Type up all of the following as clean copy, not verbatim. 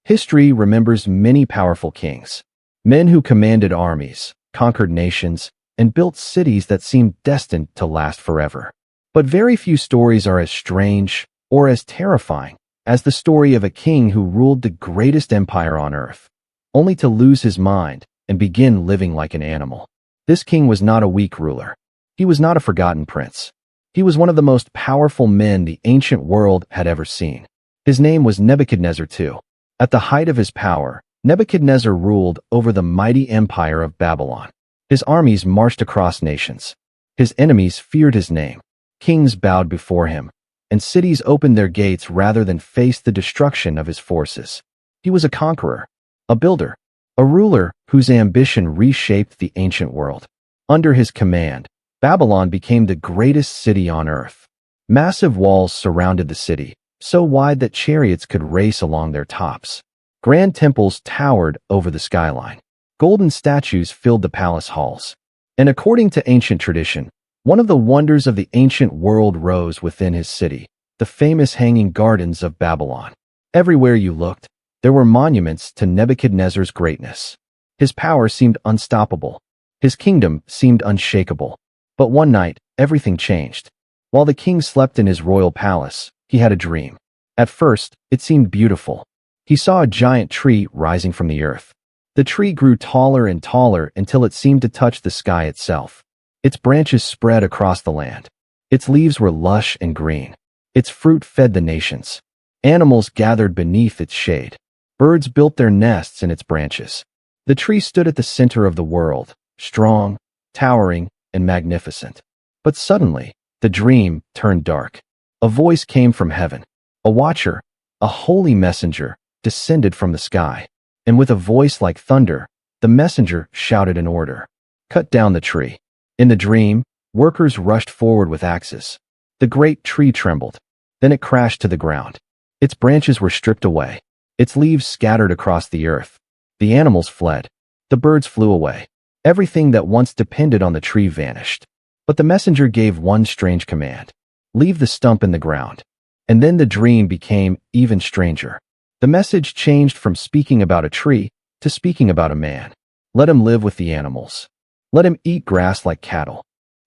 History remembers many powerful kings, men who commanded armies, conquered nations, and built cities that seemed destined to last forever. But very few stories are as strange or as terrifying as the story of a king who ruled the greatest empire on earth, only to lose his mind and begin living like an animal. This king was not a weak ruler. He was not a forgotten prince. He was one of the most powerful men the ancient world had ever seen. His name was Nebuchadnezzar II. At the height of his power, Nebuchadnezzar ruled over the mighty empire of Babylon. His armies marched across nations. His enemies feared his name. Kings bowed before him, and cities opened their gates rather than face the destruction of his forces. He was a conqueror, a builder, a ruler whose ambition reshaped the ancient world. Under his command, Babylon became the greatest city on earth. Massive walls surrounded the city, so wide that chariots could race along their tops. Grand temples towered over the skyline. Golden statues filled the palace halls. And according to ancient tradition, one of the wonders of the ancient world rose within his city, the famous Hanging Gardens of Babylon. Everywhere you looked, there were monuments to Nebuchadnezzar's greatness. His power seemed unstoppable. His kingdom seemed unshakable. But one night, everything changed. While the king slept in his royal palace, he had a dream. At first, it seemed beautiful. He saw a giant tree rising from the earth. The tree grew taller and taller until it seemed to touch the sky itself. Its branches spread across the land. Its leaves were lush and green. Its fruit fed the nations. Animals gathered beneath its shade. Birds built their nests in its branches. The tree stood at the center of the world, strong, towering, and magnificent. But suddenly, the dream turned dark. A voice came from heaven. A watcher, a holy messenger, descended from the sky. And with a voice like thunder, the messenger shouted an order. Cut down the tree. In the dream, workers rushed forward with axes. The great tree trembled. Then it crashed to the ground. Its branches were stripped away. Its leaves scattered across the earth. The animals fled. The birds flew away. Everything that once depended on the tree vanished. But the messenger gave one strange command. Leave the stump in the ground. And then the dream became even stranger. The message changed from speaking about a tree to speaking about a man. Let him live with the animals. Let him eat grass like cattle.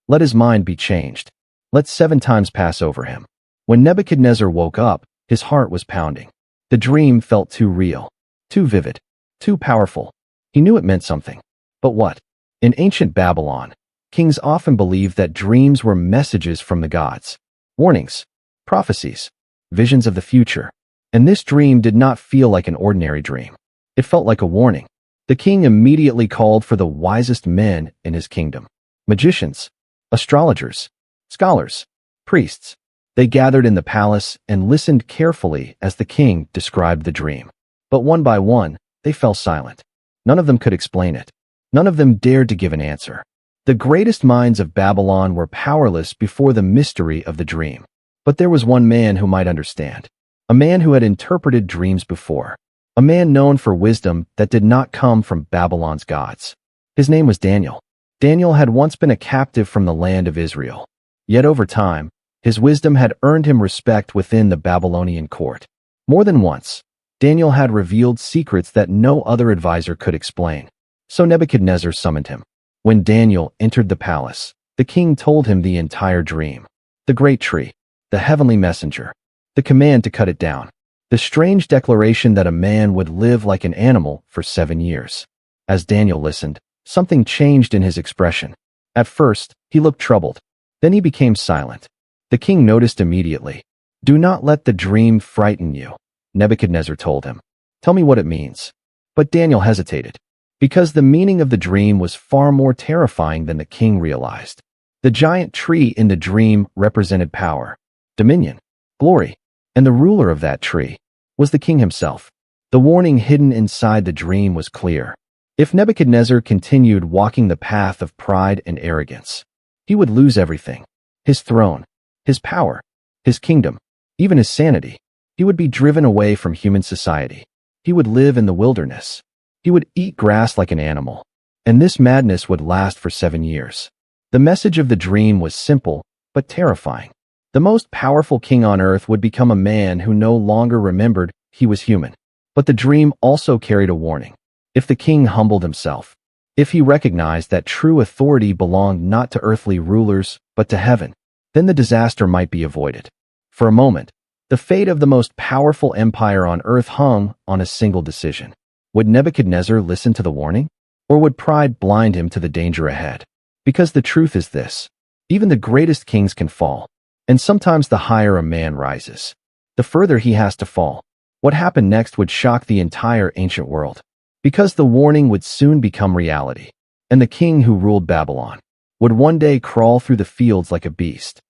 Let his mind be changed. Let 7 times pass over him. When Nebuchadnezzar woke up, his heart was pounding. The dream felt too real, too vivid, too powerful. He knew it meant something. But what? In ancient Babylon, kings often believed that dreams were messages from the gods. Warnings, prophecies, visions of the future. And this dream did not feel like an ordinary dream. It felt like a warning. The king immediately called for the wisest men in his kingdom. Magicians, astrologers, scholars, priests. They gathered in the palace and listened carefully as the king described the dream. But one by one, they fell silent. None of them could explain it. None of them dared to give an answer. The greatest minds of Babylon were powerless before the mystery of the dream. But there was one man who might understand. A man who had interpreted dreams before. A man known for wisdom that did not come from Babylon's gods. His name was Daniel. Daniel had once been a captive from the land of Israel. Yet over time, his wisdom had earned him respect within the Babylonian court. More than once, Daniel had revealed secrets that no other advisor could explain. So Nebuchadnezzar summoned him. When Daniel entered the palace, the king told him the entire dream. The great tree, the heavenly messenger, the command to cut it down, the strange declaration that a man would live like an animal for 7 years. As Daniel listened, something changed in his expression. At first, he looked troubled. Then he became silent. The king noticed immediately. Do not let the dream frighten you, Nebuchadnezzar told him. Tell me what it means. But Daniel hesitated, because the meaning of the dream was far more terrifying than the king realized. The giant tree in the dream represented power, dominion, glory, and the ruler of that tree was the king himself. The warning hidden inside the dream was clear. If Nebuchadnezzar continued walking the path of pride and arrogance, he would lose everything. His throne, his power, his kingdom, even his sanity. He would be driven away from human society. He would live in the wilderness. He would eat grass like an animal. And this madness would last for 7 years. The message of the dream was simple, but terrifying. The most powerful king on earth would become a man who no longer remembered he was human. But the dream also carried a warning. If the king humbled himself, if he recognized that true authority belonged not to earthly rulers, but to heaven, then the disaster might be avoided. For a moment, the fate of the most powerful empire on earth hung on a single decision. Would Nebuchadnezzar listen to the warning? Or would pride blind him to the danger ahead? Because the truth is this: even the greatest kings can fall, and sometimes the higher a man rises, the further he has to fall. What happened next would shock the entire ancient world, because the warning would soon become reality, and the king who ruled Babylon would one day crawl through the fields like a beast.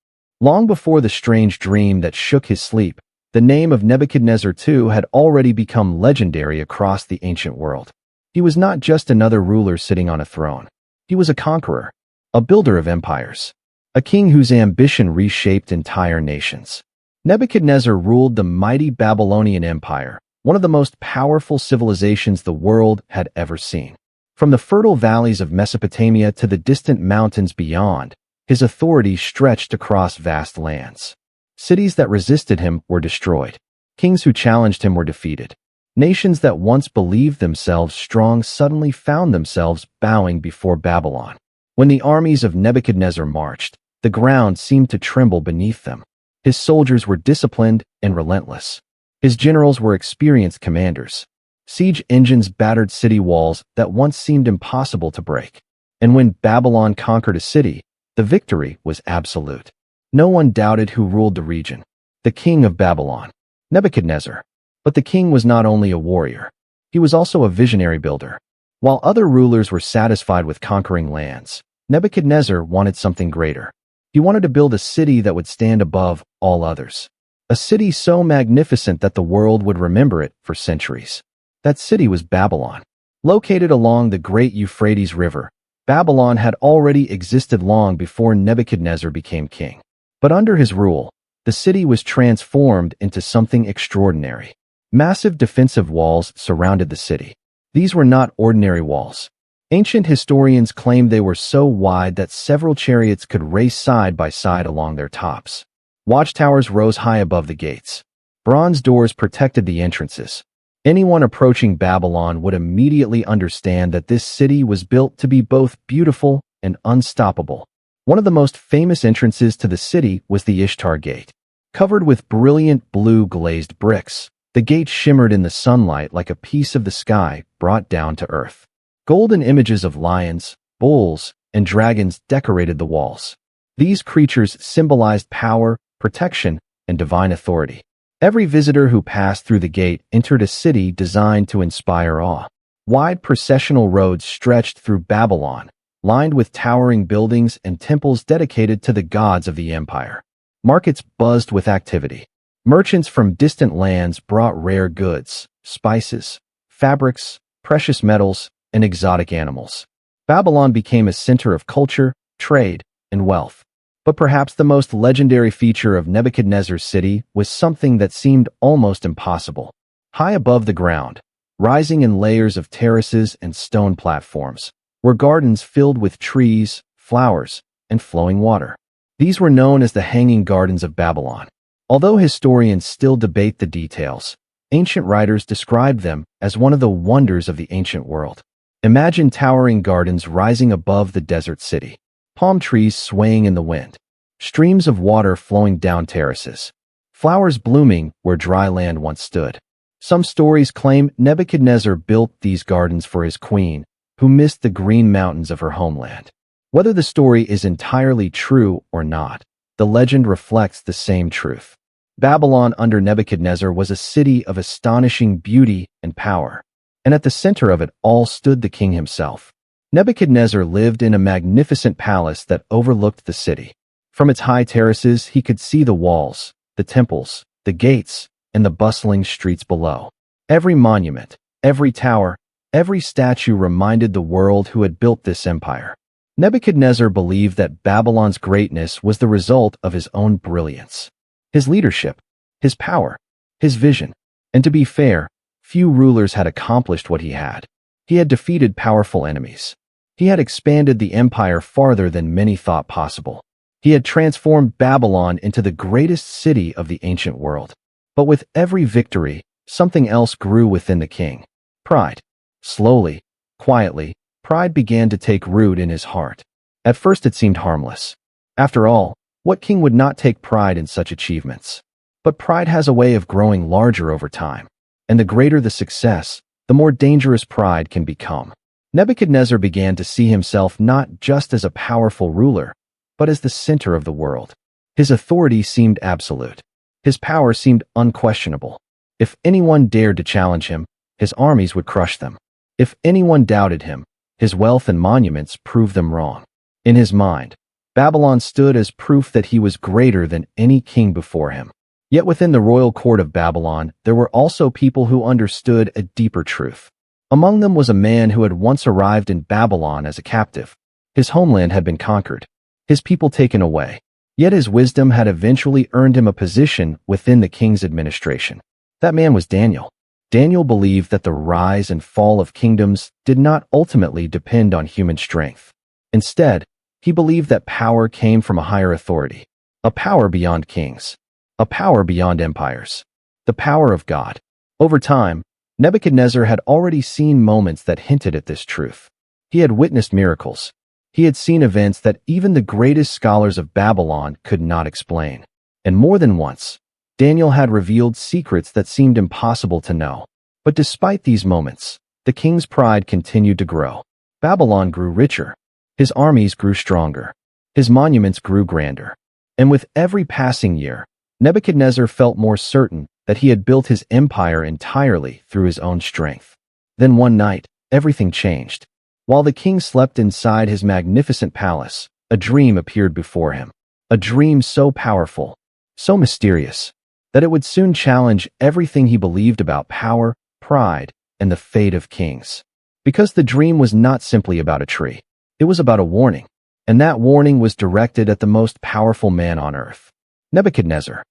Long before the strange dream that shook his sleep, the name of Nebuchadnezzar II had already become legendary across the ancient world. He was not just another ruler sitting on a throne. He was a conqueror, a builder of empires, a king whose ambition reshaped entire nations. Nebuchadnezzar ruled the mighty Babylonian Empire, one of the most powerful civilizations the world had ever seen. From the fertile valleys of Mesopotamia to the distant mountains beyond, his authority stretched across vast lands. Cities that resisted him were destroyed. Kings who challenged him were defeated. Nations that once believed themselves strong suddenly found themselves bowing before Babylon. When the armies of Nebuchadnezzar marched, the ground seemed to tremble beneath them. His soldiers were disciplined and relentless. His generals were experienced commanders. Siege engines battered city walls that once seemed impossible to break. And when Babylon conquered a city, the victory was absolute. No one doubted who ruled the region: the king of Babylon, Nebuchadnezzar. But the king was not only a warrior. He was also a visionary builder. While other rulers were satisfied with conquering lands, Nebuchadnezzar wanted something greater. He wanted to build a city that would stand above all others. A city so magnificent that the world would remember it for centuries. That city was Babylon. Located along the great Euphrates River, Babylon had already existed long before Nebuchadnezzar became king. But under his rule, the city was transformed into something extraordinary. Massive defensive walls surrounded the city. These were not ordinary walls. Ancient historians claim they were so wide that several chariots could race side by side along their tops. Watchtowers rose high above the gates. Bronze doors protected the entrances. Anyone approaching Babylon would immediately understand that this city was built to be both beautiful and unstoppable. One of the most famous entrances to the city was the Ishtar Gate. Covered with brilliant blue glazed bricks, the gate shimmered in the sunlight like a piece of the sky brought down to earth. Golden images of lions, bulls, and dragons decorated the walls. These creatures symbolized power, protection, and divine authority. Every visitor who passed through the gate entered a city designed to inspire awe. Wide processional roads stretched through Babylon, lined with towering buildings and temples dedicated to the gods of the empire. Markets buzzed with activity. Merchants from distant lands brought rare goods, spices, fabrics, precious metals, and exotic animals. Babylon became a center of culture, trade, and wealth. But perhaps the most legendary feature of Nebuchadnezzar's city was something that seemed almost impossible. High above the ground, rising in layers of terraces and stone platforms, were gardens filled with trees, flowers, and flowing water. These were known as the Hanging Gardens of Babylon. Although historians still debate the details, ancient writers described them as one of the wonders of the ancient world. Imagine towering gardens rising above the desert city, palm trees swaying in the wind, streams of water flowing down terraces, flowers blooming where dry land once stood. Some stories claim Nebuchadnezzar built these gardens for his queen, who missed the green mountains of her homeland. Whether the story is entirely true or not, the legend reflects the same truth. Babylon under Nebuchadnezzar was a city of astonishing beauty and power, and at the center of it all stood the king himself. Nebuchadnezzar lived in a magnificent palace that overlooked the city. From its high terraces, he could see the walls, the temples, the gates, and the bustling streets below. Every monument, every tower, every statue reminded the world who had built this empire. Nebuchadnezzar believed that Babylon's greatness was the result of his own brilliance, his leadership, his power, his vision. And to be fair, few rulers had accomplished what he had. He had defeated powerful enemies. He had expanded the empire farther than many thought possible. He had transformed Babylon into the greatest city of the ancient world. But with every victory, something else grew within the king. Pride. Slowly, quietly, pride began to take root in his heart. At first it seemed harmless. After all, what king would not take pride in such achievements? But pride has a way of growing larger over time. And the greater the success, the more dangerous pride can become. Nebuchadnezzar began to see himself not just as a powerful ruler, but as the center of the world. His authority seemed absolute. His power seemed unquestionable. If anyone dared to challenge him, his armies would crush them. If anyone doubted him, his wealth and monuments proved them wrong. In his mind, Babylon stood as proof that he was greater than any king before him. Yet within the royal court of Babylon, there were also people who understood a deeper truth. Among them was a man who had once arrived in Babylon as a captive. His homeland had been conquered, his people taken away. Yet his wisdom had eventually earned him a position within the king's administration. That man was Daniel. Daniel believed that the rise and fall of kingdoms did not ultimately depend on human strength. Instead, he believed that power came from a higher authority, a power beyond kings, a power beyond empires, the power of God. Over time, Nebuchadnezzar had already seen moments that hinted at this truth. He had witnessed miracles. He had seen events that even the greatest scholars of Babylon could not explain. And more than once, Daniel had revealed secrets that seemed impossible to know. But despite these moments, the king's pride continued to grow. Babylon grew richer. His armies grew stronger. His monuments grew grander. And with every passing year, Nebuchadnezzar felt more certain that he had built his empire entirely through his own strength. Then one night, everything changed. While the king slept inside his magnificent palace, a dream appeared before him. A dream so powerful, so mysterious, that it would soon challenge everything he believed about power, pride, and the fate of kings. Because the dream was not simply about a tree. It was about a warning, and that warning was directed at the most powerful man on earth, Nebuchadnezzar.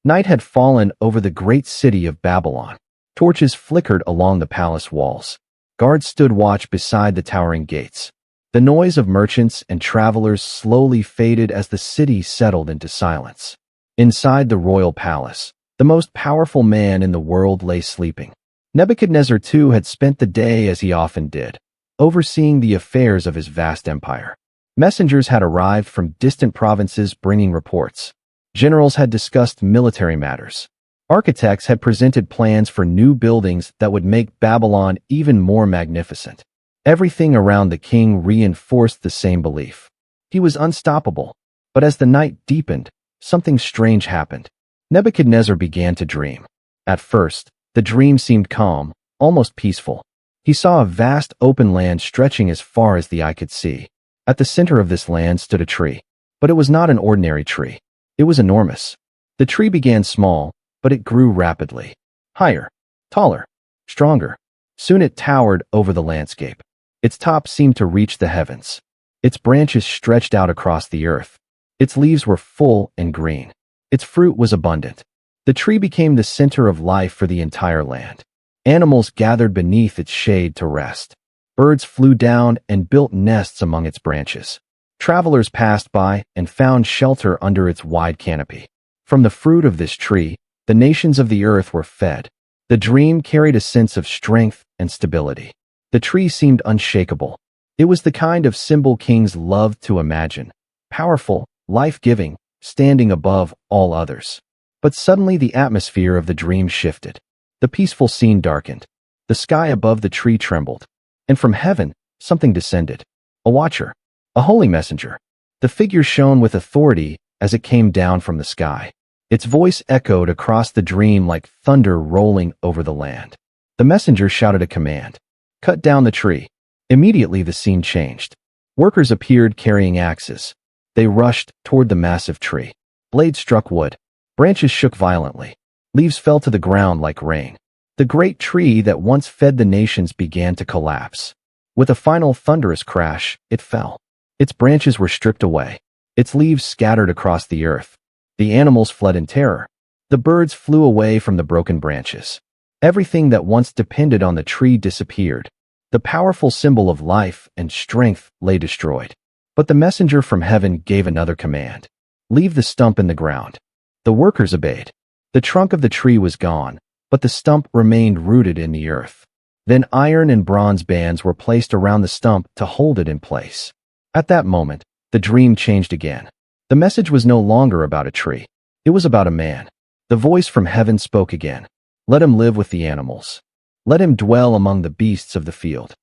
Night had fallen over the great city of Babylon. Torches flickered along the palace walls. Guards stood watch beside the towering gates. The noise of merchants and travelers slowly faded as the city settled into silence. Inside the royal palace, the most powerful man in the world lay sleeping. Nebuchadnezzar too had spent the day as he often did, overseeing the affairs of his vast empire. Messengers had arrived from distant provinces bringing reports. Generals had discussed military matters. Architects had presented plans for new buildings that would make Babylon even more magnificent. Everything around the king reinforced the same belief. He was unstoppable. But as the night deepened, something strange happened. Nebuchadnezzar began to dream. At first, the dream seemed calm, almost peaceful. He saw a vast open land stretching as far as the eye could see. At the center of this land stood a tree. But it was not an ordinary tree. It was enormous. The tree began small, but it grew rapidly. Higher, taller, stronger. Soon it towered over the landscape. Its top seemed to reach the heavens. Its branches stretched out across the earth. Its leaves were full and green. Its fruit was abundant. The tree became the center of life for the entire land. Animals gathered beneath its shade to rest. Birds flew down and built nests among its branches. Travelers passed by and found shelter under its wide canopy. From the fruit of this tree, the nations of the earth were fed. The dream carried a sense of strength and stability. The tree seemed unshakable. It was the kind of symbol kings loved to imagine. Powerful, life-giving, standing above all others. But suddenly the atmosphere of the dream shifted. The peaceful scene darkened. The sky above the tree trembled. And from heaven, something descended. A watcher. A holy messenger. The figure shone with authority as it came down from the sky. Its voice echoed across the dream like thunder rolling over the land. The messenger shouted a command. Cut down the tree. Immediately the scene changed. Workers appeared carrying axes. They rushed toward the massive tree. Blades struck wood. Branches shook violently. Leaves fell to the ground like rain. The great tree that once fed the nations began to collapse. With a final thunderous crash, it fell. Its branches were stripped away. Its leaves scattered across the earth. The animals fled in terror. The birds flew away from the broken branches. Everything that once depended on the tree disappeared. The powerful symbol of life and strength lay destroyed. But the messenger from heaven gave another command. Leave the stump in the ground. The workers obeyed. The trunk of the tree was gone, but the stump remained rooted in the earth. Then iron and bronze bands were placed around the stump to hold it in place. At that moment, the dream changed again. The message was no longer about a tree. It was about a man. The voice from heaven spoke again. Let him live with the animals. Let him dwell among the beasts of the field.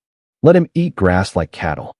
Let him eat grass like cattle.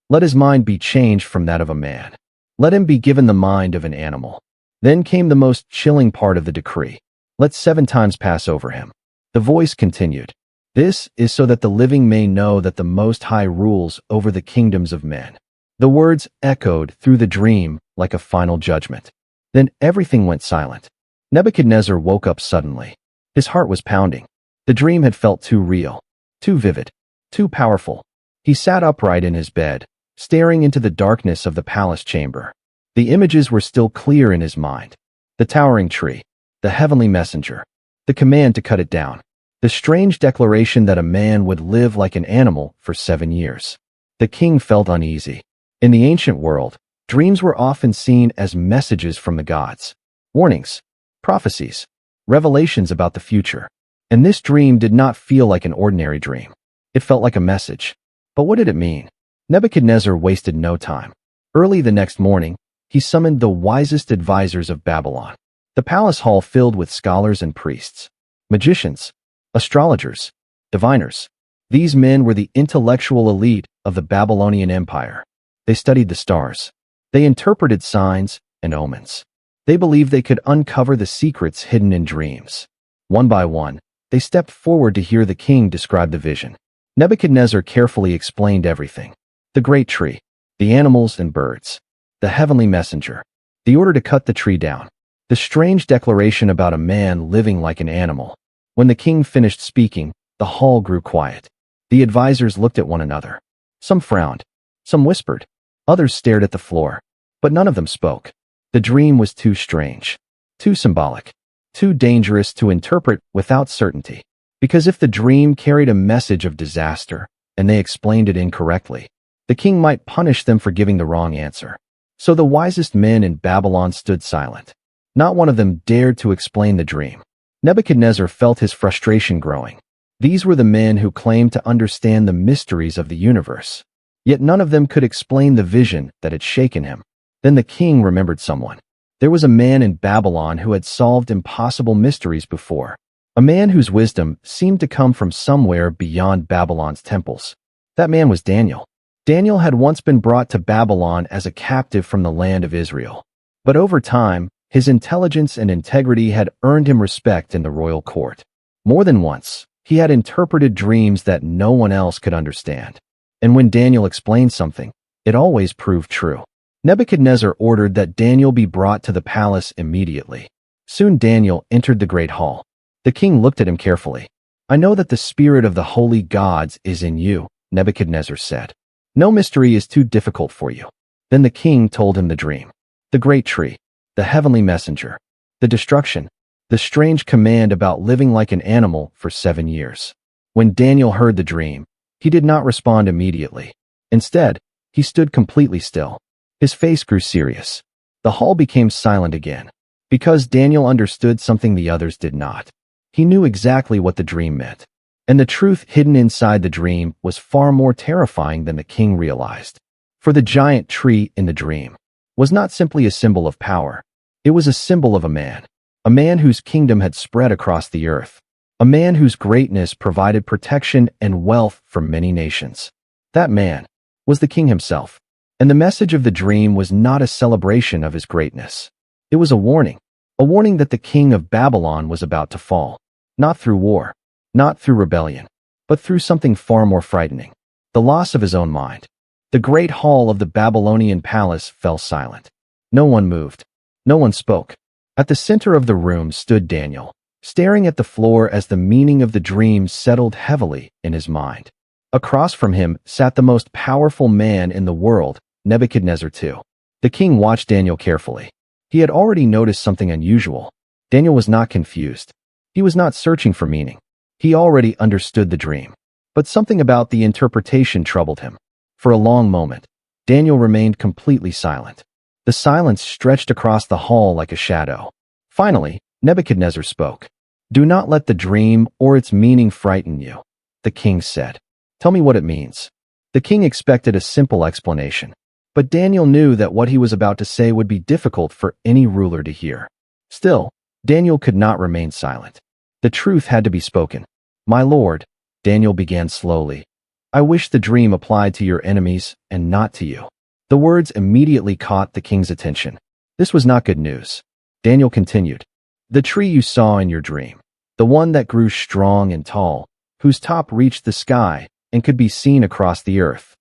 Let his mind be changed from that of a man. Let him be given the mind of an animal. Then came the most chilling part of the decree. Let 7 times pass over him. The voice continued. This is so that the living may know that the Most High rules over the kingdoms of men. The words echoed through the dream like a final judgment. Then everything went silent. Nebuchadnezzar woke up suddenly. His heart was pounding. The dream had felt too real, too vivid, too powerful. He sat upright in his bed, staring into the darkness of the palace chamber. The images were still clear in his mind. The towering tree, the heavenly messenger, the command to cut it down, the strange declaration that a man would live like an animal for 7 years. The king felt uneasy. In the ancient world, dreams were often seen as messages from the gods, warnings, prophecies, revelations about the future. And this dream did not feel like an ordinary dream. It felt like a message. But what did it mean? Nebuchadnezzar wasted no time. Early the next morning, he summoned the wisest advisors of Babylon. The palace hall filled with scholars and priests, magicians, astrologers, diviners. These men were the intellectual elite of the Babylonian Empire. They studied the stars. They interpreted signs and omens. They believed they could uncover the secrets hidden in dreams. One by one, they stepped forward to hear the king describe the vision. Nebuchadnezzar carefully explained everything. The great tree, the animals and birds, the heavenly messenger, the order to cut the tree down, the strange declaration about a man living like an animal. When the king finished speaking, the hall grew quiet. The advisors looked at one another. Some frowned, some whispered, others stared at the floor, but none of them spoke. The dream was too strange, too symbolic, too dangerous to interpret without certainty. Because if the dream carried a message of disaster, and they explained it incorrectly, the king might punish them for giving the wrong answer. So the wisest men in Babylon stood silent. Not one of them dared to explain the dream. Nebuchadnezzar felt his frustration growing. These were the men who claimed to understand the mysteries of the universe. Yet none of them could explain the vision that had shaken him. Then the king remembered someone. There was a man in Babylon who had solved impossible mysteries before. A man whose wisdom seemed to come from somewhere beyond Babylon's temples. That man was Daniel. Daniel had once been brought to Babylon as a captive from the land of Israel. But over time, his intelligence and integrity had earned him respect in the royal court. More than once, he had interpreted dreams that no one else could understand. And when Daniel explained something, it always proved true. Nebuchadnezzar ordered that Daniel be brought to the palace immediately. Soon Daniel entered the great hall. The king looked at him carefully. I know that the spirit of the holy gods is in you, Nebuchadnezzar said. No mystery is too difficult for you. Then the king told him the dream. The great tree, the heavenly messenger, the destruction, the strange command about living like an animal for 7 years. When Daniel heard the dream, he did not respond immediately. Instead, he stood completely still. His face grew serious. The hall became silent again, because Daniel understood something the others did not. He knew exactly what the dream meant. And the truth hidden inside the dream was far more terrifying than the king realized. For the giant tree in the dream was not simply a symbol of power. It was a symbol of a man whose kingdom had spread across the earth, a man whose greatness provided protection and wealth for many nations. That man was the king himself. And the message of the dream was not a celebration of his greatness. It was a warning that the king of Babylon was about to fall, not through war, not through rebellion, but through something far more frightening, the loss of his own mind. The great hall of the Babylonian palace fell silent. No one moved. No one spoke. At the center of the room stood Daniel, staring at the floor as the meaning of the dream settled heavily in his mind. Across from him sat the most powerful man in the world, Nebuchadnezzar II. The king watched Daniel carefully. He had already noticed something unusual. Daniel was not confused. He was not searching for meaning. He already understood the dream. But something about the interpretation troubled him. For a long moment, Daniel remained completely silent. The silence stretched across the hall like a shadow. Finally, Nebuchadnezzar spoke. Do not let the dream or its meaning frighten you, the king said. Tell me what it means. The king expected a simple explanation, but Daniel knew that what he was about to say would be difficult for any ruler to hear. Still, Daniel could not remain silent. The truth had to be spoken. My lord, Daniel began slowly, I wish the dream applied to your enemies and not to you. The words immediately caught the king's attention. This was not good news. Daniel continued, the tree you saw in your dream, the one that grew strong and tall, whose top reached the sky and could be seen across the earth.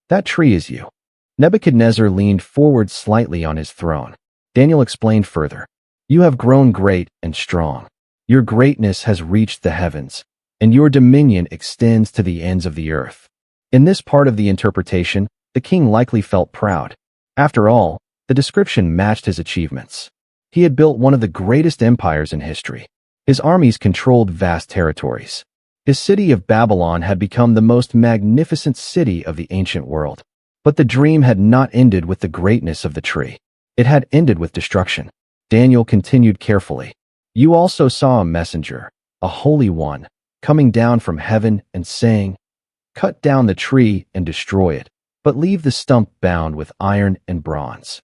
That tree is you. Nebuchadnezzar leaned forward slightly on his throne. Daniel explained further. You have grown great and strong. Your greatness has reached the heavens, and your dominion extends to the ends of the earth. In this part of the interpretation, the king likely felt proud. After all, the description matched his achievements. He had built one of the greatest empires in history. His armies controlled vast territories. His city of Babylon had become the most magnificent city of the ancient world. But the dream had not ended with the greatness of the tree. It had ended with destruction. Daniel continued carefully. You also saw a messenger, a holy one, coming down from heaven and saying, cut down the tree and destroy it, but leave the stump bound with iron and bronze.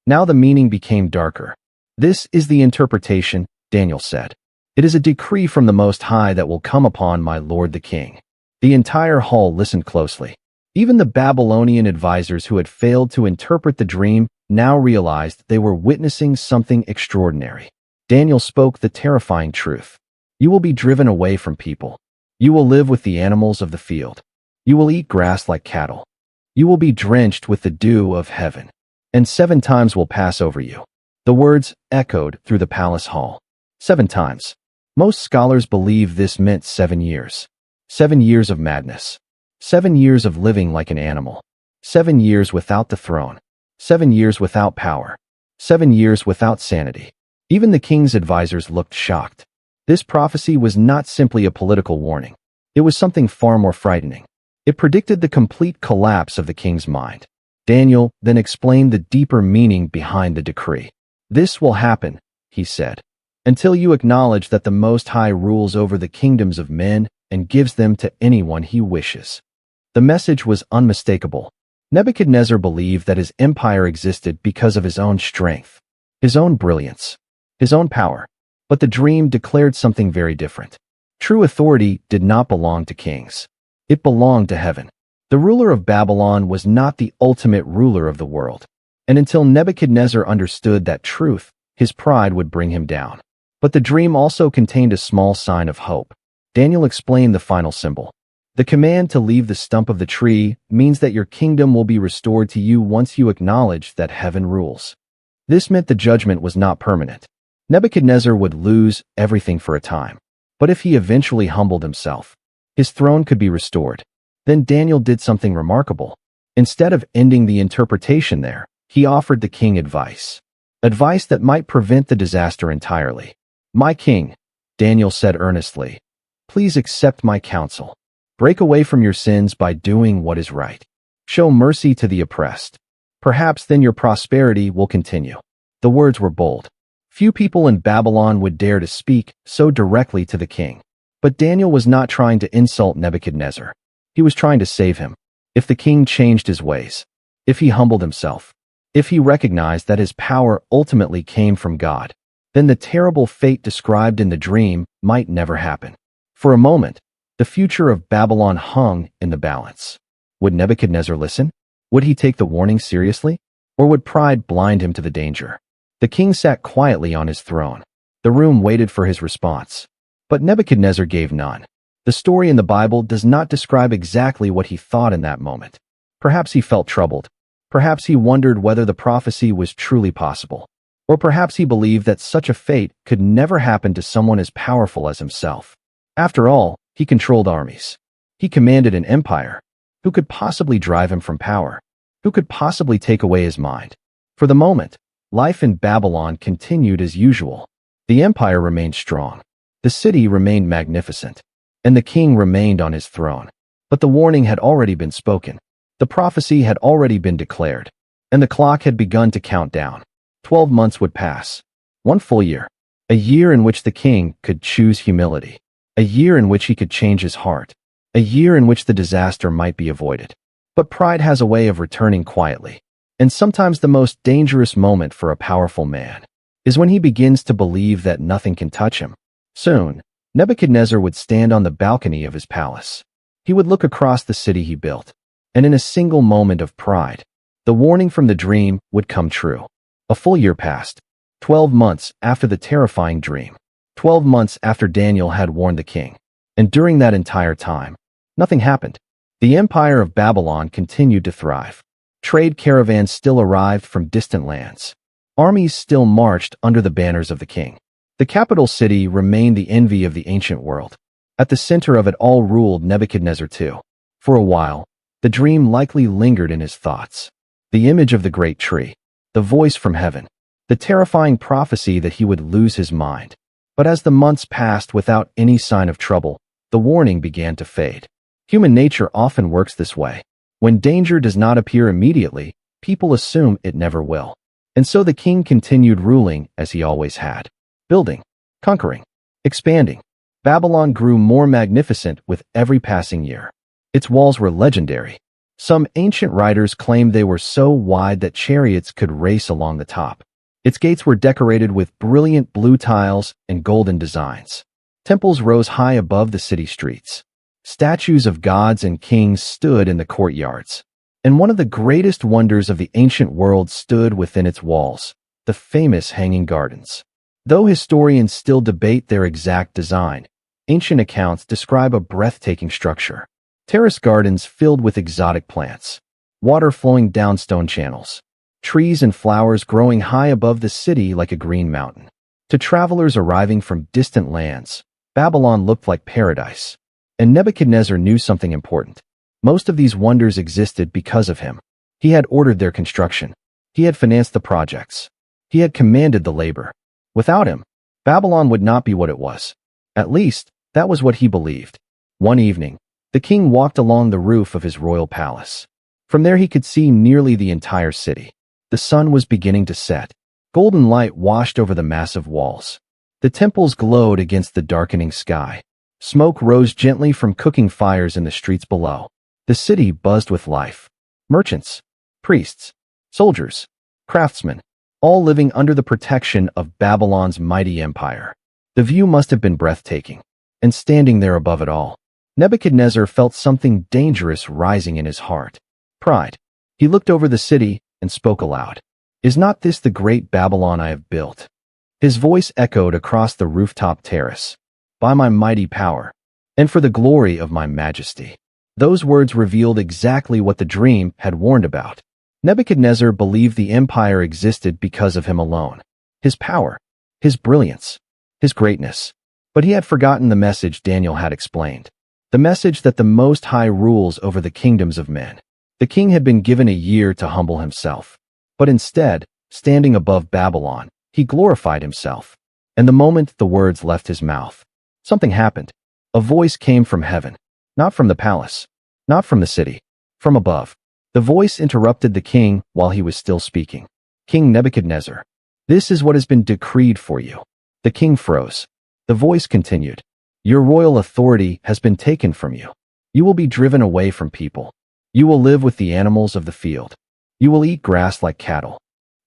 Now the meaning became darker. This is the interpretation, Daniel said. It is a decree from the Most High that will come upon my lord the king. The entire hall listened closely. Even the Babylonian advisors who had failed to interpret the dream now realized they were witnessing something extraordinary. Daniel spoke the terrifying truth. You will be driven away from people. You will live with the animals of the field. You will eat grass like cattle. You will be drenched with the dew of heaven, and 7 times will pass over you. The words echoed through the palace hall. 7 times. Most scholars believe this meant 7 years. 7 years of madness. 7 years of living like an animal. 7 years without the throne. 7 years without power. 7 years without sanity. Even the king's advisors looked shocked. This prophecy was not simply a political warning. It was something far more frightening. It predicted the complete collapse of the king's mind. Daniel then explained the deeper meaning behind the decree. This will happen, he said, until you acknowledge that the Most High rules over the kingdoms of men and gives them to anyone he wishes. The message was unmistakable. Nebuchadnezzar believed that his empire existed because of his own strength, his own brilliance, his own power. But the dream declared something very different. True authority did not belong to kings. It belonged to heaven. The ruler of Babylon was not the ultimate ruler of the world. And until Nebuchadnezzar understood that truth, his pride would bring him down. But the dream also contained a small sign of hope. Daniel explained the final symbol. The command to leave the stump of the tree means that your kingdom will be restored to you once you acknowledge that heaven rules. This meant the judgment was not permanent. Nebuchadnezzar would lose everything for a time. But if he eventually humbled himself, his throne could be restored. Then Daniel did something remarkable. Instead of ending the interpretation there, he offered the king advice. Advice that might prevent the disaster entirely. My king, Daniel said earnestly, please accept my counsel. Break away from your sins by doing what is right. Show mercy to the oppressed. Perhaps then your prosperity will continue. The words were bold. Few people in Babylon would dare to speak so directly to the king. But Daniel was not trying to insult Nebuchadnezzar. He was trying to save him. If the king changed his ways, if he humbled himself, if he recognized that his power ultimately came from God, then the terrible fate described in the dream might never happen. For a moment, the future of Babylon hung in the balance. Would Nebuchadnezzar listen? Would he take the warning seriously? Or would pride blind him to the danger? The king sat quietly on his throne. The room waited for his response. But Nebuchadnezzar gave none. The story in the Bible does not describe exactly what he thought in that moment. Perhaps he felt troubled. Perhaps he wondered whether the prophecy was truly possible. Or perhaps he believed that such a fate could never happen to someone as powerful as himself. After all, he controlled armies. He commanded an empire. Who could possibly drive him from power? Who could possibly take away his mind? For the moment, life in Babylon continued as usual. The empire remained strong. The city remained magnificent. And the king remained on his throne. But the warning had already been spoken. The prophecy had already been declared. And the clock had begun to count down. 12 months would pass. 1 full year. A year in which the king could choose humility. A year in which he could change his heart. A year in which the disaster might be avoided. But pride has a way of returning quietly. And sometimes the most dangerous moment for a powerful man is when he begins to believe that nothing can touch him. Soon, Nebuchadnezzar would stand on the balcony of his palace. He would look across the city he built, and in a single moment of pride, the warning from the dream would come true. A full year passed, 12 months after the terrifying dream, 12 months after Daniel had warned the king. And during that entire time, nothing happened. The empire of Babylon continued to thrive. Trade caravans still arrived from distant lands. Armies still marched under the banners of the king. The capital city remained the envy of the ancient world. At the center of it all ruled Nebuchadnezzar II. For a while, the dream likely lingered in his thoughts. The image of the great tree, the voice from heaven, the terrifying prophecy that he would lose his mind. But as the months passed without any sign of trouble, the warning began to fade. Human nature often works this way. When danger does not appear immediately, people assume it never will. And so the king continued ruling as he always had. Building, conquering, expanding. Babylon grew more magnificent with every passing year. Its walls were legendary. Some ancient writers claimed they were so wide that chariots could race along the top. Its gates were decorated with brilliant blue tiles and golden designs. Temples rose high above the city streets. Statues of gods and kings stood in the courtyards. And one of the greatest wonders of the ancient world stood within its walls, the famous Hanging Gardens. Though historians still debate their exact design, ancient accounts describe a breathtaking structure. Terrace gardens filled with exotic plants, water flowing down stone channels, trees and flowers growing high above the city like a green mountain. To travelers arriving from distant lands, Babylon looked like paradise. And Nebuchadnezzar knew something important. Most of these wonders existed because of him. He had ordered their construction. He had financed the projects. He had commanded the labor. Without him, Babylon would not be what it was. At least, that was what he believed. One evening, the king walked along the roof of his royal palace. From there he could see nearly the entire city. The sun was beginning to set. Golden light washed over the massive walls. The temples glowed against the darkening sky. Smoke rose gently from cooking fires in the streets below. The city buzzed with life. Merchants, priests, soldiers, craftsmen, all living under the protection of Babylon's mighty empire. The view must have been breathtaking. And standing there above it all, Nebuchadnezzar felt something dangerous rising in his heart. Pride. He looked over the city and spoke aloud. Is not this the great Babylon I have built? His voice echoed across the rooftop terrace. By my mighty power, and for the glory of my majesty. Those words revealed exactly what the dream had warned about. Nebuchadnezzar believed the empire existed because of him alone. His power, his brilliance, his greatness. But he had forgotten the message Daniel had explained. The message that the Most High rules over the kingdoms of men. The king had been given a year to humble himself. But instead, standing above Babylon, he glorified himself. And the moment the words left his mouth, something happened. A voice came from heaven. Not from the palace. Not from the city. From above. The voice interrupted the king while he was still speaking. King Nebuchadnezzar, this is what has been decreed for you. The king froze. The voice continued. Your royal authority has been taken from you. You will be driven away from people. You will live with the animals of the field. You will eat grass like cattle.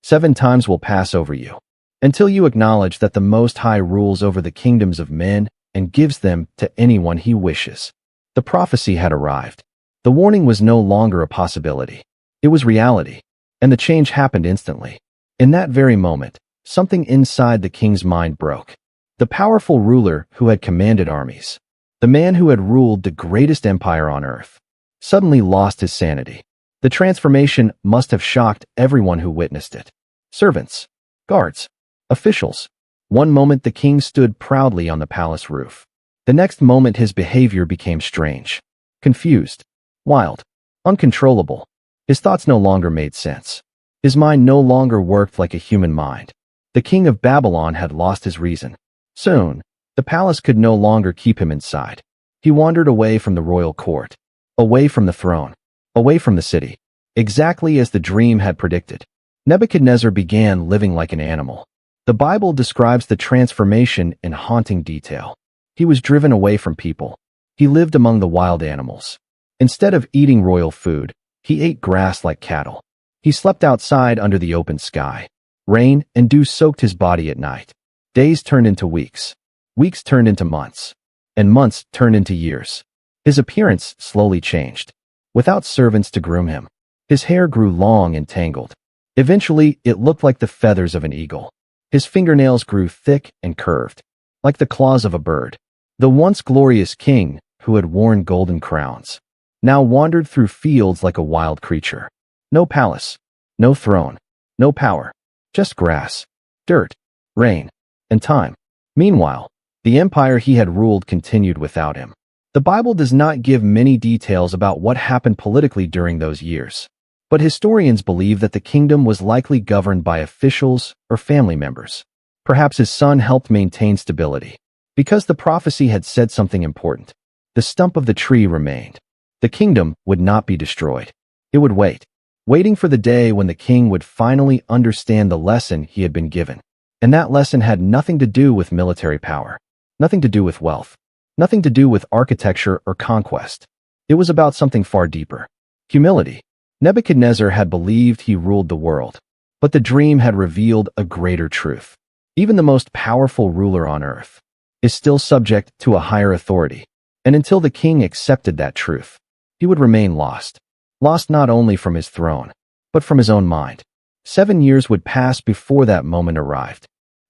7 times will pass over you, until you acknowledge that the Most High rules over the kingdoms of men and gives them to anyone he wishes. The prophecy had arrived. The warning was no longer a possibility. It was reality, and the change happened instantly. In that very moment, something inside the king's mind broke. The powerful ruler who had commanded armies, the man who had ruled the greatest empire on earth, suddenly lost his sanity. The transformation must have shocked everyone who witnessed it. Servants, guards, officials. One moment the king stood proudly on the palace roof. The next moment his behavior became strange, confused, wild, uncontrollable. His thoughts no longer made sense. His mind no longer worked like a human mind. The king of Babylon had lost his reason. Soon, the palace could no longer keep him inside. He wandered away from the royal court, away from the throne, away from the city, exactly as the dream had predicted. Nebuchadnezzar began living like an animal. The Bible describes the transformation in haunting detail. He was driven away from people. He lived among the wild animals. Instead of eating royal food, he ate grass like cattle. He slept outside under the open sky. Rain and dew soaked his body at night. Days turned into weeks. Weeks turned into months. And months turned into years. His appearance slowly changed. Without servants to groom him, his hair grew long and tangled. Eventually, it looked like the feathers of an eagle. His fingernails grew thick and curved, like the claws of a bird. The once glorious king, who had worn golden crowns, now wandered through fields like a wild creature. No palace, no throne, no power, just grass, dirt, rain, and time. Meanwhile, the empire he had ruled continued without him. The Bible does not give many details about what happened politically during those years, but historians believe that the kingdom was likely governed by officials or family members. Perhaps his son helped maintain stability. Because the prophecy had said something important, the stump of the tree remained. The kingdom would not be destroyed. It would wait, waiting for the day when the king would finally understand the lesson he had been given. And that lesson had nothing to do with military power, nothing to do with wealth, nothing to do with architecture or conquest. It was about something far deeper. Humility. Nebuchadnezzar had believed he ruled the world, but the dream had revealed a greater truth. Even the most powerful ruler on earth is still subject to a higher authority, and until the king accepted that truth, he would remain lost. Lost not only from his throne, but from his own mind. 7 years would pass before that moment arrived.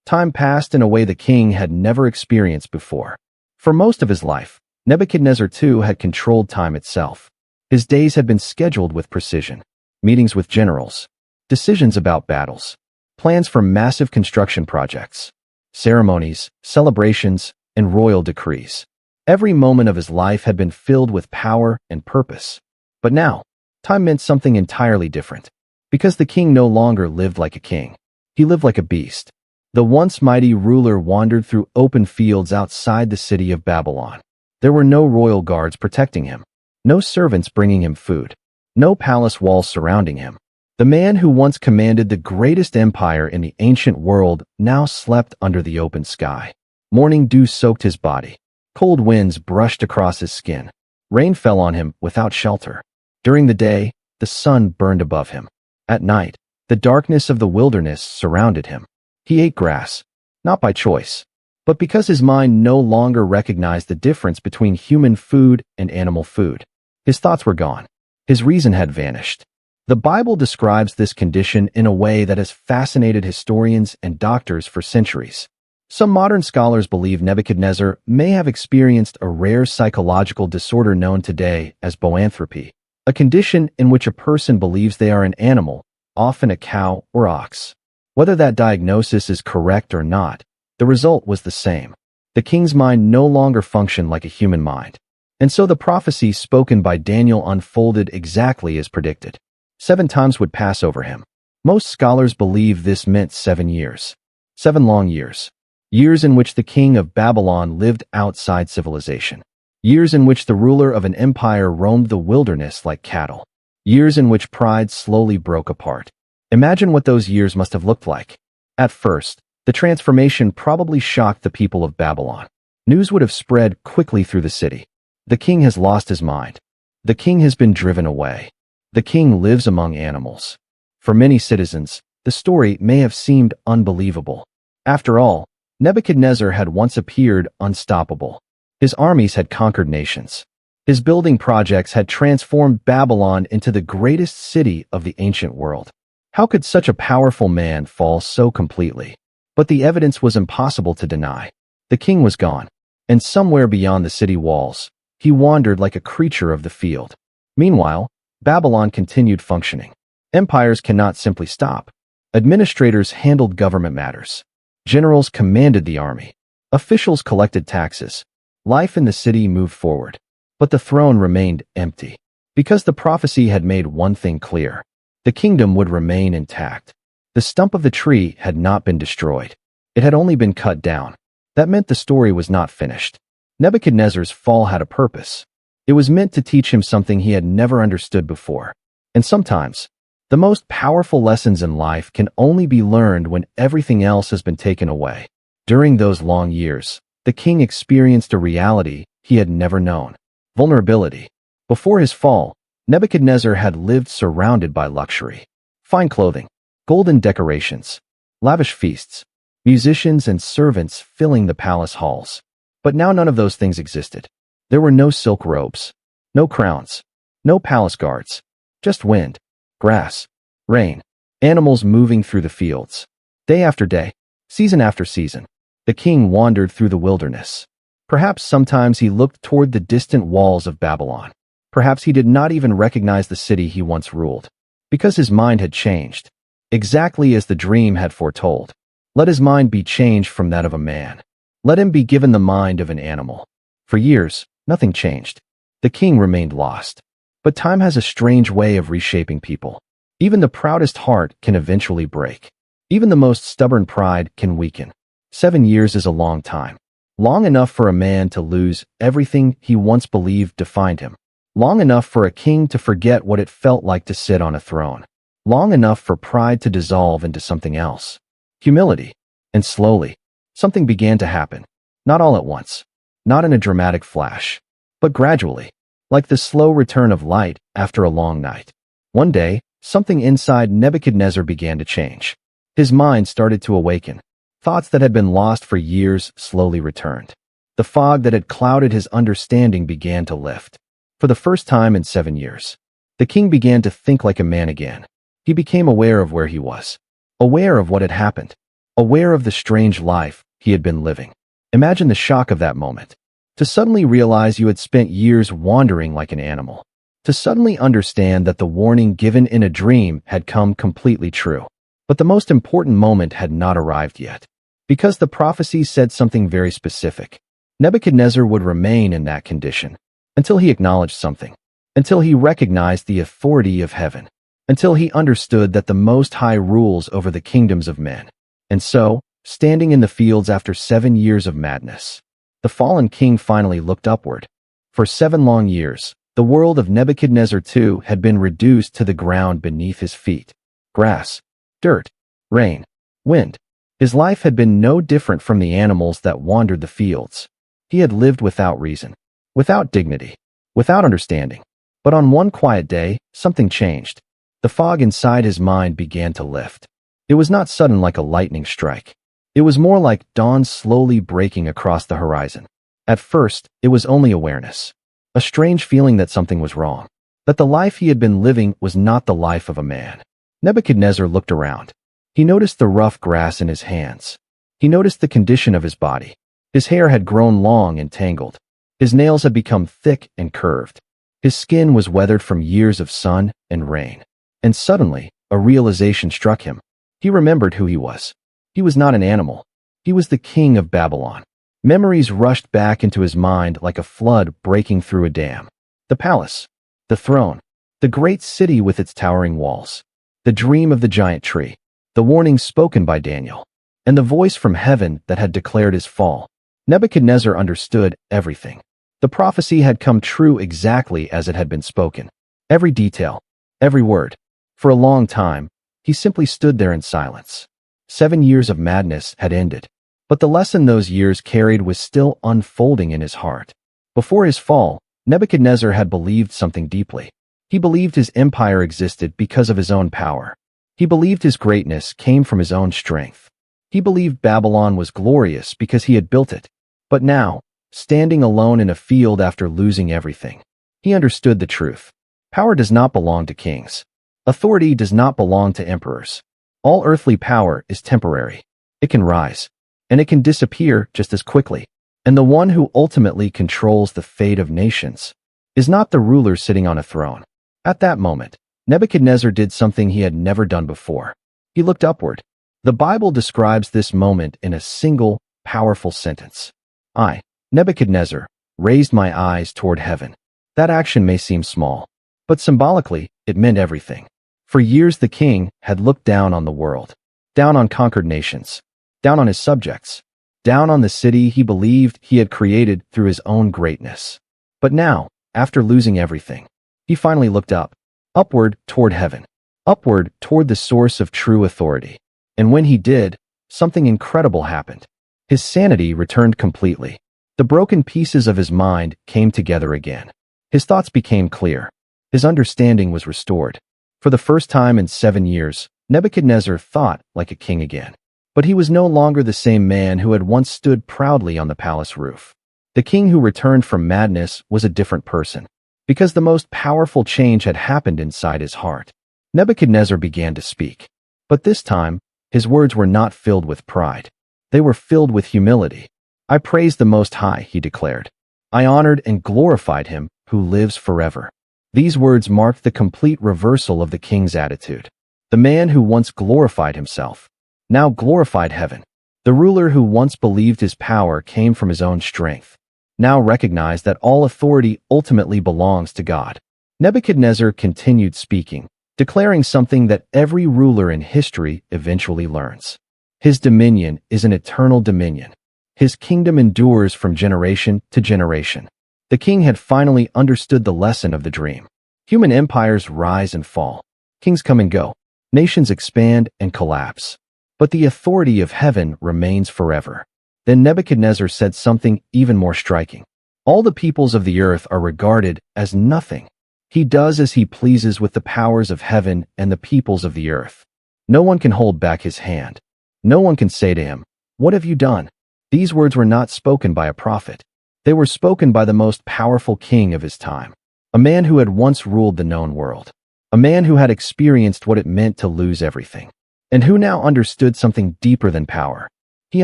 Time passed in a way the king had never experienced before. For most of his life, Nebuchadnezzar too had controlled time itself. His days had been scheduled with precision. Meetings with generals, decisions about battles, plans for massive construction projects, ceremonies, celebrations, and royal decrees. Every moment of his life had been filled with power and purpose. But now, time meant something entirely different. Because the king no longer lived like a king. He lived like a beast. The once mighty ruler wandered through open fields outside the city of Babylon. There were no royal guards protecting him, no servants bringing him food, no palace walls surrounding him. The man who once commanded the greatest empire in the ancient world now slept under the open sky. Morning dew soaked his body. Cold winds brushed across his skin. Rain fell on him without shelter. During the day, the sun burned above him. At night, the darkness of the wilderness surrounded him. He ate grass, not by choice, but because his mind no longer recognized the difference between human food and animal food. His thoughts were gone. His reason had vanished. The Bible describes this condition in a way that has fascinated historians and doctors for centuries. Some modern scholars believe Nebuchadnezzar may have experienced a rare psychological disorder known today as boanthropy, a condition in which a person believes they are an animal, often a cow or ox. Whether that diagnosis is correct or not, the result was the same. The king's mind no longer functioned like a human mind. And so the prophecy spoken by Daniel unfolded exactly as predicted. 7 times would pass over him. Most scholars believe this meant 7 years. 7 long years. Years in which the king of Babylon lived outside civilization. Years in which the ruler of an empire roamed the wilderness like cattle. Years in which pride slowly broke apart. Imagine what those years must have looked like. At first, the transformation probably shocked the people of Babylon. News would have spread quickly through the city. The king has lost his mind. The king has been driven away. The king lives among animals. For many citizens, the story may have seemed unbelievable. After all, Nebuchadnezzar had once appeared unstoppable. His armies had conquered nations. His building projects had transformed Babylon into the greatest city of the ancient world. How could such a powerful man fall so completely? But the evidence was impossible to deny. The king was gone, and somewhere beyond the city walls, he wandered like a creature of the field. Meanwhile, Babylon continued functioning. Empires cannot simply stop. Administrators handled government matters. Generals commanded the army. Officials collected taxes. Life in the city moved forward. But the throne remained empty. Because the prophecy had made one thing clear. The kingdom would remain intact. The stump of the tree had not been destroyed. It had only been cut down. That meant the story was not finished. Nebuchadnezzar's fall had a purpose. It was meant to teach him something he had never understood before. And sometimes, The most powerful lessons in life can only be learned when everything else has been taken away. During those long years, the king experienced a reality he had never known: vulnerability. Before his fall, Nebuchadnezzar had lived surrounded by luxury, fine clothing, golden decorations, lavish feasts, musicians and servants filling the palace halls. But now none of those things existed. There were no silk robes, no crowns, no palace guards, just wind, grass, rain, animals moving through the fields. Day after day, season after season, the king wandered through the wilderness. Perhaps sometimes he looked toward the distant walls of Babylon. Perhaps he did not even recognize the city he once ruled, because his mind had changed, exactly as the dream had foretold. Let his mind be changed from that of a man. Let him be given the mind of an animal. For years, nothing changed. The king remained lost. But time has a strange way of reshaping people. Even the proudest heart can eventually break. Even the most stubborn pride can weaken. 7 years is a long time. Long enough for a man to lose everything he once believed defined him. Long enough for a king to forget what it felt like to sit on a throne. Long enough for pride to dissolve into something else: humility. And slowly, something began to happen. Not all at once, not in a dramatic flash, but gradually, like the slow return of light after a long night. One day, something inside Nebuchadnezzar began to change. His mind started to awaken. Thoughts that had been lost for years slowly returned. The fog that had clouded his understanding began to lift. For the first time in 7 years, the king began to think like a man again. He became aware of where he was, aware of what had happened, aware of the strange life he had been living. Imagine the shock of that moment. To suddenly realize you had spent years wandering like an animal. To suddenly understand that the warning given in a dream had come completely true. But the most important moment had not arrived yet. Because the prophecy said something very specific. Nebuchadnezzar would remain in that condition until he acknowledged something, until he recognized the authority of heaven, until he understood that the Most High rules over the kingdoms of men. And so, standing in the fields after 7 years of madness, the fallen king finally looked upward. For 7 long years, the world of Nebuchadnezzar II had been reduced to the ground beneath his feet. Grass, dirt, rain, wind. His life had been no different from the animals that wandered the fields. He had lived without reason, without dignity, without understanding. But on one quiet day, something changed. The fog inside his mind began to lift. It was not sudden like a lightning strike. It was more like dawn slowly breaking across the horizon. At first, it was only awareness. A strange feeling that something was wrong. That the life he had been living was not the life of a man. Nebuchadnezzar looked around. He noticed the rough grass in his hands. He noticed the condition of his body. His hair had grown long and tangled. His nails had become thick and curved. His skin was weathered from years of sun and rain. And suddenly, a realization struck him. He remembered who he was. He was not an animal. He was the king of Babylon. Memories rushed back into his mind like a flood breaking through a dam. The palace, the throne, the great city with its towering walls, the dream of the giant tree, the warning spoken by Daniel, and the voice from heaven that had declared his fall. Nebuchadnezzar understood everything. The prophecy had come true exactly as it had been spoken. Every detail, every word. For a long time, he simply stood there in silence. 7 years of madness had ended. But the lesson those years carried was still unfolding in his heart. Before his fall, Nebuchadnezzar had believed something deeply. He believed his empire existed because of his own power. He believed his greatness came from his own strength. He believed Babylon was glorious because he had built it. But now, standing alone in a field after losing everything, he understood the truth. Power does not belong to kings. Authority does not belong to emperors. All earthly power is temporary. It can rise, and it can disappear just as quickly. And the one who ultimately controls the fate of nations is not the ruler sitting on a throne. At that moment, Nebuchadnezzar did something he had never done before. He looked upward. The Bible describes this moment in a single, powerful sentence. I, Nebuchadnezzar, raised my eyes toward heaven. That action may seem small, but symbolically, it meant everything. For years the king had looked down on the world, down on conquered nations, down on his subjects, down on the city he believed he had created through his own greatness. But now, after losing everything, he finally looked up, upward toward heaven. upward toward the source of true authority. And when he did, something incredible happened. His sanity returned completely. The broken pieces of his mind came together again. His thoughts became clear. His understanding was restored. For the first time in 7 years, Nebuchadnezzar thought like a king again. But he was no longer the same man who had once stood proudly on the palace roof. The king who returned from madness was a different person, because the most powerful change had happened inside his heart. Nebuchadnezzar began to speak. But this time, his words were not filled with pride. They were filled with humility. "I praise the Most High," he declared. "I honored and glorified him who lives forever." These words marked the complete reversal of the king's attitude. The man who once glorified himself now glorified heaven. The ruler who once believed his power came from his own strength now recognized that all authority ultimately belongs to God. Nebuchadnezzar continued speaking, declaring something that every ruler in history eventually learns. His dominion is an eternal dominion. His kingdom endures from generation to generation. The king had finally understood the lesson of the dream. Human empires rise and fall. Kings come and go. Nations expand and collapse. But the authority of heaven remains forever. Then Nebuchadnezzar said something even more striking. "All the peoples of the earth are regarded as nothing. He does as he pleases with the powers of heaven and the peoples of the earth. No one can hold back his hand. No one can say to him, 'What have you done?'" These words were not spoken by a prophet. They were spoken by the most powerful king of his time, a man who had once ruled the known world, a man who had experienced what it meant to lose everything, and who now understood something deeper than power. He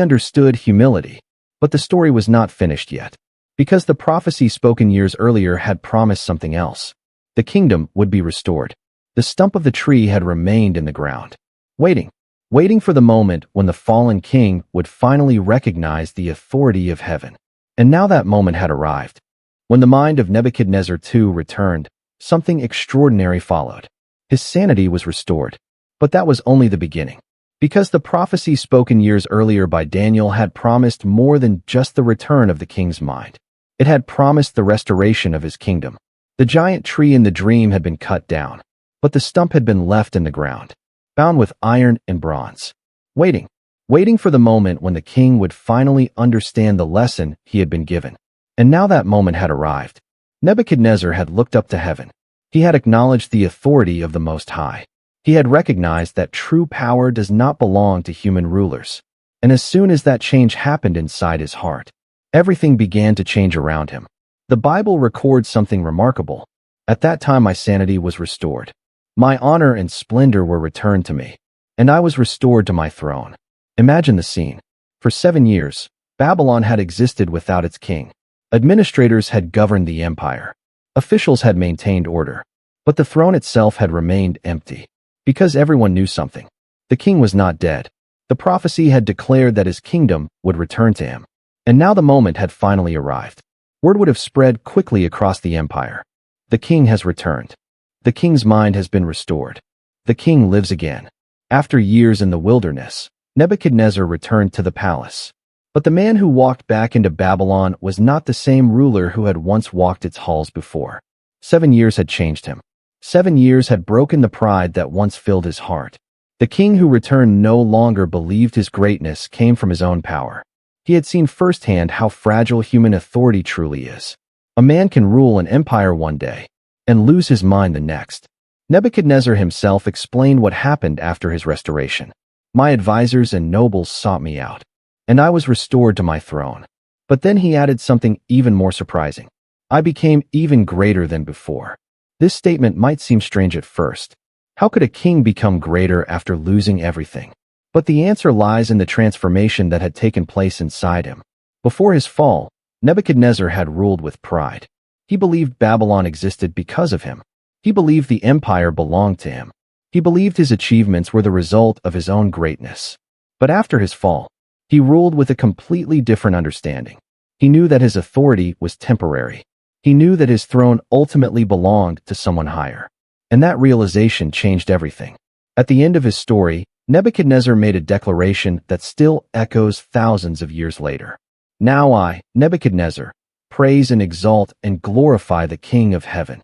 understood humility. But the story was not finished yet, because the prophecy spoken years earlier had promised something else. The kingdom would be restored. The stump of the tree had remained in the ground, waiting for the moment when the fallen king would finally recognize the authority of heaven. And now that moment had arrived. When the mind of Nebuchadnezzar II returned, something extraordinary followed. His sanity was restored. But that was only the beginning. Because the prophecy spoken years earlier by Daniel had promised more than just the return of the king's mind. It had promised the restoration of his kingdom. The giant tree in the dream had been cut down, but the stump had been left in the ground, bound with iron and bronze, waiting for the moment when the king would finally understand the lesson he had been given. And now that moment had arrived. Nebuchadnezzar had looked up to heaven. He had acknowledged the authority of the Most High. He had recognized that true power does not belong to human rulers. And as soon as that change happened inside his heart, everything began to change around him. The Bible records something remarkable. "At that time my sanity was restored. My honor and splendor were returned to me, and I was restored to my throne." Imagine the scene. For 7 years, Babylon had existed without its king. Administrators had governed the empire. Officials had maintained order. But the throne itself had remained empty. Because everyone knew something. The king was not dead. The prophecy had declared that his kingdom would return to him. And now the moment had finally arrived. Word would have spread quickly across the empire. The king has returned. The king's mind has been restored. The king lives again. After years in the wilderness, Nebuchadnezzar returned to the palace. But the man who walked back into Babylon was not the same ruler who had once walked its halls before. 7 years had changed him. 7 years had broken the pride that once filled his heart. The king who returned no longer believed his greatness came from his own power. He had seen firsthand how fragile human authority truly is. A man can rule an empire one day and lose his mind the next. Nebuchadnezzar himself explained what happened after his restoration. "My advisors and nobles sought me out, and I was restored to my throne." But then he added something even more surprising. "I became even greater than before." This statement might seem strange at first. How could a king become greater after losing everything? But the answer lies in the transformation that had taken place inside him. Before his fall, Nebuchadnezzar had ruled with pride. He believed Babylon existed because of him. He believed the empire belonged to him. He believed his achievements were the result of his own greatness. But after his fall, he ruled with a completely different understanding. He knew that his authority was temporary. He knew that his throne ultimately belonged to someone higher. And that realization changed everything. At the end of his story, Nebuchadnezzar made a declaration that still echoes thousands of years later. "Now I, Nebuchadnezzar, praise and exalt and glorify the King of heaven."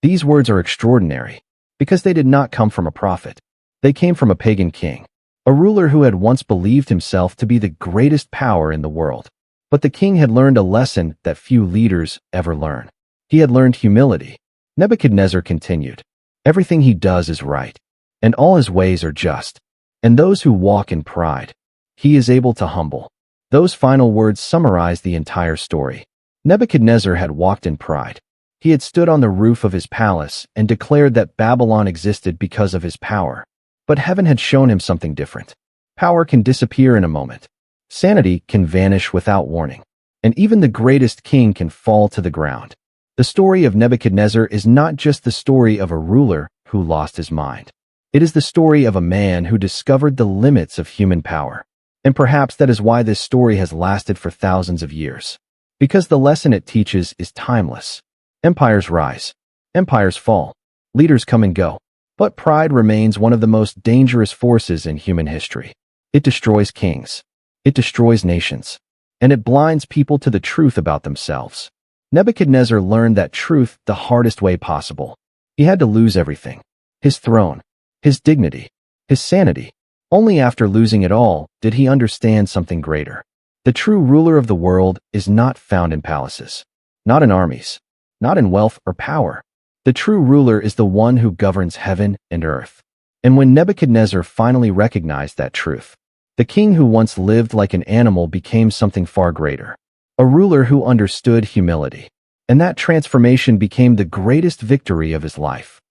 These words are extraordinary, because they did not come from a prophet. They came from a pagan king, a ruler who had once believed himself to be the greatest power in the world. But the king had learned a lesson that few leaders ever learn. He had learned humility. Nebuchadnezzar continued, "Everything he does is right, and all his ways are just, and those who walk in pride, he is able to humble." Those final words summarize the entire story. Nebuchadnezzar had walked in pride. He had stood on the roof of his palace and declared that Babylon existed because of his power. But heaven had shown him something different. Power can disappear in a moment. Sanity can vanish without warning. And even the greatest king can fall to the ground. The story of Nebuchadnezzar is not just the story of a ruler who lost his mind. It is the story of a man who discovered the limits of human power. And perhaps that is why this story has lasted for thousands of years. Because the lesson it teaches is timeless. Empires rise. Empires fall. Leaders come and go. But pride remains one of the most dangerous forces in human history. It destroys kings. It destroys nations. And it blinds people to the truth about themselves. Nebuchadnezzar learned that truth the hardest way possible. He had to lose everything. His throne. His dignity. His sanity. Only after losing it all did he understand something greater. The true ruler of the world is not found in palaces. Not in armies. Not in wealth or power. The true ruler is the one who governs heaven and earth. And when Nebuchadnezzar finally recognized that truth, the king who once lived like an animal became something far greater. A ruler who understood humility. And that transformation became the greatest victory of his life.